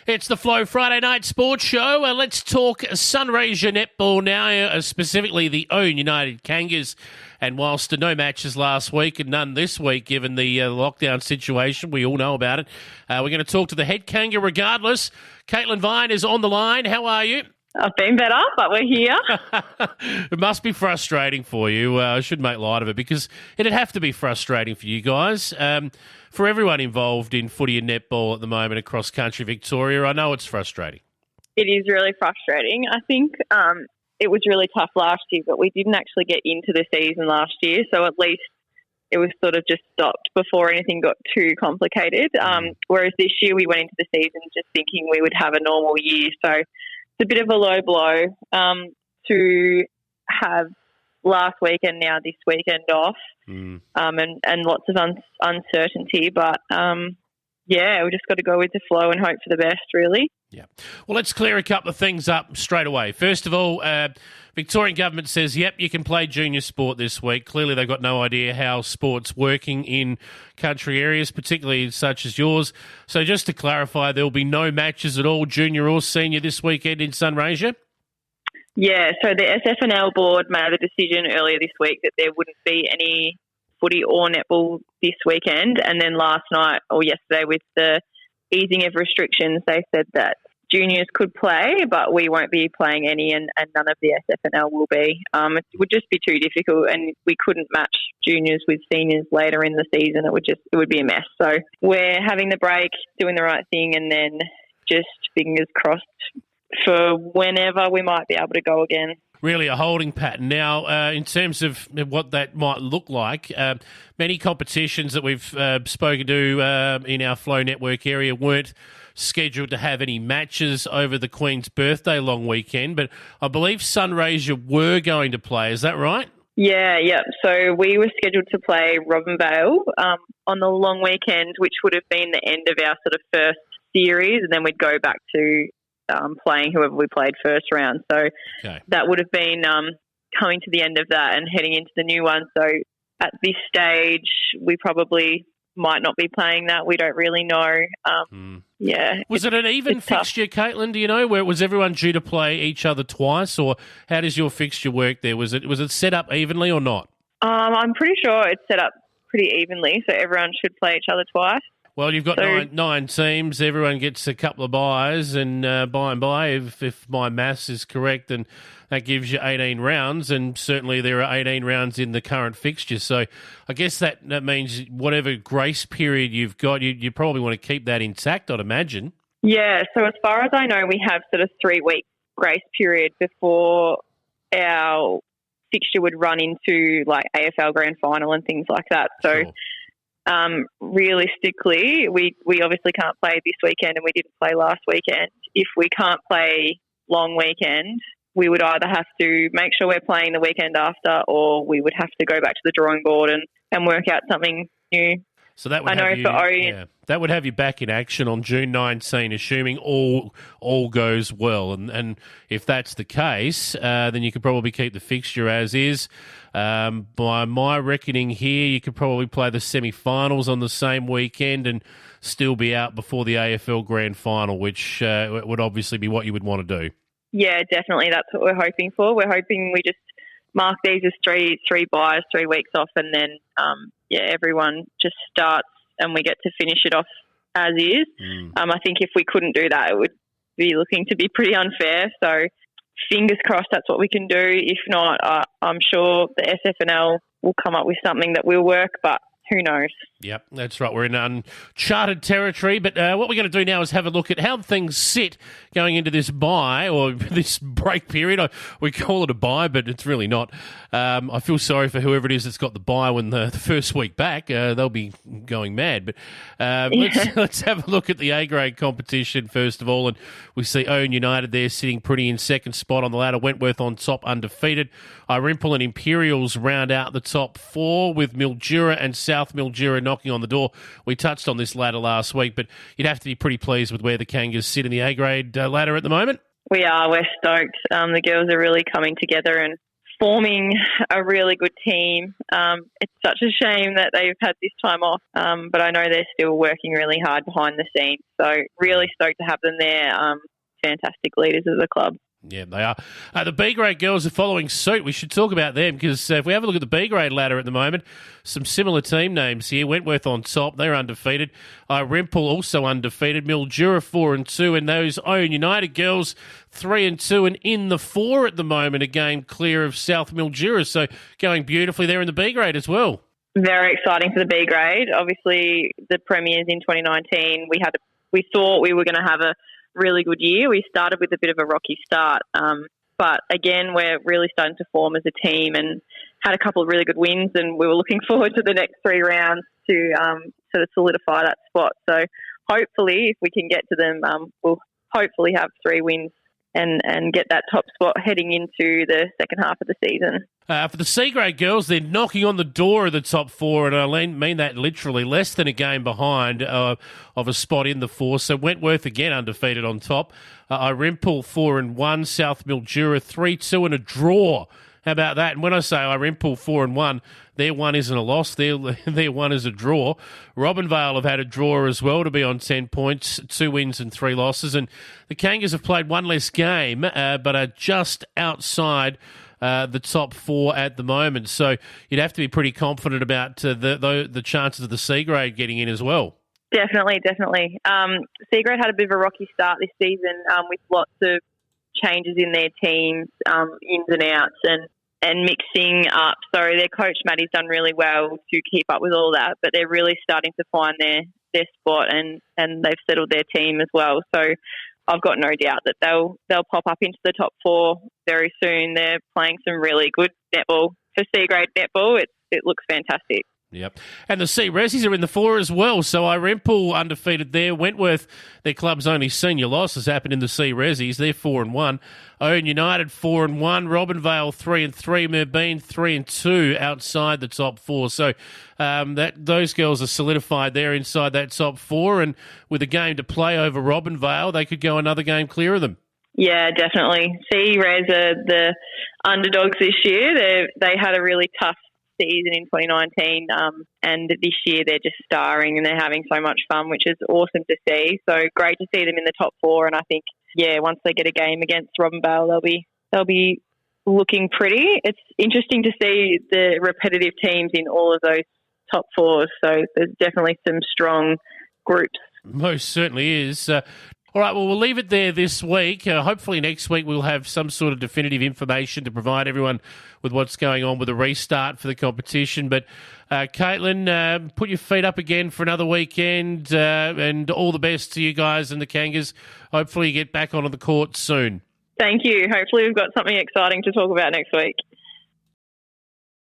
It's the Flow Friday Night Sports Show. Let's talk Sunraysia Netball now, specifically the Ouyen United Kangas. And whilst no matches last week and none this week, given the lockdown situation, we all know about it, we're going to talk to the head Kanga regardless. Caitlin Vine is on the line. How are you? I've been better, but we're here. It must be frustrating for you. I should make light of it because it'd have to be frustrating for you guys. For everyone involved in footy and netball at the moment across country Victoria, I know it's frustrating. It is really frustrating. I think it was really tough last year, but we didn't actually get into the season last year, so at least it was sort of just stopped before anything got too complicated. Whereas this year we went into the season just thinking we would have a normal year, so it's a bit of a low blow to have last weekend now this weekend off and lots of uncertainty. But, we just got to go with the flow and hope for the best, really. Yeah. Well, let's clear a couple of things up straight away. First of all, Victorian government says, yep, you can play junior sport this week. Clearly they've got no idea how sport's working in country areas, particularly such as yours. So just to clarify, there will be no matches at all, junior or senior, this weekend in Sunraysia? Yeah, so the SFNL board made a decision earlier this week that there wouldn't be any footy or netball this weekend. And then last night or yesterday with the easing of restrictions, they said that juniors could play, but we won't be playing any and none of the SFNL will be. It would just be too difficult and we couldn't match juniors with seniors later in the season. It would be a mess. So we're having the break, doing the right thing, and then just fingers crossed for whenever we might be able to go again. Really a holding pattern. Now, in terms of what that might look like, many competitions that we've spoken to in our Flow Network area weren't scheduled to have any matches over the Queen's birthday long weekend, but I believe Sunraysia were going to play. Is that right? Yeah. So we were scheduled to play Robinvale on the long weekend, which would have been the end of our sort of first series, and then we'd go back to playing whoever we played first round. So that would have been coming to the end of that and heading into the new one. So at this stage, we probably might not be playing that. We don't really know. Was it an even fixture, Caitlin? Do you know, where was everyone due to play each other twice, or how does your fixture work there? Was it set up evenly or not? I'm pretty sure it's set up pretty evenly, so everyone should play each other twice. Well, you've got nine teams. Everyone gets a couple of buys, and by and by, if my maths is correct, then that gives you 18 rounds, and certainly there are 18 rounds in the current fixture. So I guess that means whatever grace period you've got, you probably want to keep that intact, I'd imagine. Yeah, so as far as I know, we have sort of 3-week grace period before our fixture would run into like AFL Grand Final and things like that. So. Sure. Realistically, we obviously can't play this weekend and we didn't play last weekend. If we can't play long weekend, we would either have to make sure we're playing the weekend after, or we would have to go back to the drawing board and work out something new. So that would that would have you back in action on June 19, assuming all goes well. And if that's the case, then you could probably keep the fixture as is. By my reckoning here, you could probably play the semi-finals on the same weekend and still be out before the AFL Grand Final, which would obviously be what you would want to do. Yeah, definitely. That's what we're hoping for. We're hoping we just mark these as three buys, 3 weeks off, and then everyone just starts and we get to finish it off as is. I think if we couldn't do that, it would be looking to be pretty unfair. So fingers crossed that's what we can do. If not, I'm sure the SFNL will come up with something that will work, but who knows? Yep, that's right. We're in uncharted territory. But what we're going to do now is have a look at how things sit going into this bye or this break period. We call it a bye, but it's really not. I feel sorry for whoever it is that's got the bye when the first week back. They'll be going mad. But let's have a look at the A-grade competition first of all. And we see Ouyen United there sitting pretty in second spot on the ladder. Wentworth on top, undefeated. Irimple and Imperials round out the top 4 with Mildura and South Mildura knocking on the door. We touched on this ladder last week, but you'd have to be pretty pleased with where the Kangas sit in the A-grade ladder at the moment. We are. We're stoked. The girls are really coming together and forming a really good team. It's such a shame that they've had this time off, but I know they're still working really hard behind the scenes. So really stoked to have them there. Fantastic leaders of the club. Yeah, they are. The B-grade girls are following suit. We should talk about them because if we have a look at the B-grade ladder at the moment, some similar team names here. Wentworth on top, they're undefeated. Rimple also undefeated. Mildura 4-2, and those Ouyen United girls 3-2 and in the 4 at the moment, a game clear of South Mildura. So going beautifully there in the B-grade as well. Very exciting for the B-grade. Obviously, the premiers in 2019, we thought we were going to have a really good year. We started with a bit of a rocky start, but again, we're really starting to form as a team and had a couple of really good wins, and we were looking forward to the next 3 rounds to sort of solidify that spot. So hopefully, if we can get to them, we'll hopefully have 3 wins and get that top spot heading into the second half of the season. For the C-grade girls, they're knocking on the door of the top 4, and I mean that literally, less than a game behind of a spot in the 4. So Wentworth again undefeated on top. Rimple 4-1, South Mildura 3-2 and a draw. How about that? And when I say Rimple 4-1, their 1 isn't a loss, their 1 is a draw. Robinvale have had a draw as well to be on 10 points, 2 wins and 3 losses. And the Kangas have played 1 less game, but are just outside the top 4 at the moment. So you'd have to be pretty confident about the chances of the C-grade getting in as well. Definitely. C-grade had a bit of a rocky start this season with lots of changes in their teams, ins and outs, and mixing up. So their coach, Maddie's done really well to keep up with all that, but they're really starting to find their spot and they've settled their team as well. So I've got no doubt that they'll pop up into the top 4 very soon. They're playing some really good netball. For C-grade netball, it looks fantastic. Yep. And the C Resies are in the 4 as well. So Rimple undefeated there. Wentworth, their club's only senior loss has happened in the C Resies. They're 4-1. Ouyen United 4-1. Robinvale 3-3. Merbeen 3-2 outside the top 4. So those girls are solidified there inside that top 4. And with a game to play over Robinvale, they could go another game clear of them. Yeah, definitely. C-Res are the underdogs this year. They had a really tough season in 2019, and this year they're just starring and they're having so much fun, which is awesome to see. So great to see them in the top 4, and I think once they get a game against Robinvale, they'll be looking pretty. It's interesting to see the repetitive teams in all of those top 4s. So there's definitely some strong groups. Most certainly is. All right, well, we'll leave it there this week. Hopefully next week we'll have some sort of definitive information to provide everyone with what's going on with the restart for the competition. But, Caitlin, put your feet up again for another weekend, and all the best to you guys and the Kangas. Hopefully you get back onto the court soon. Thank you. Hopefully we've got something exciting to talk about next week.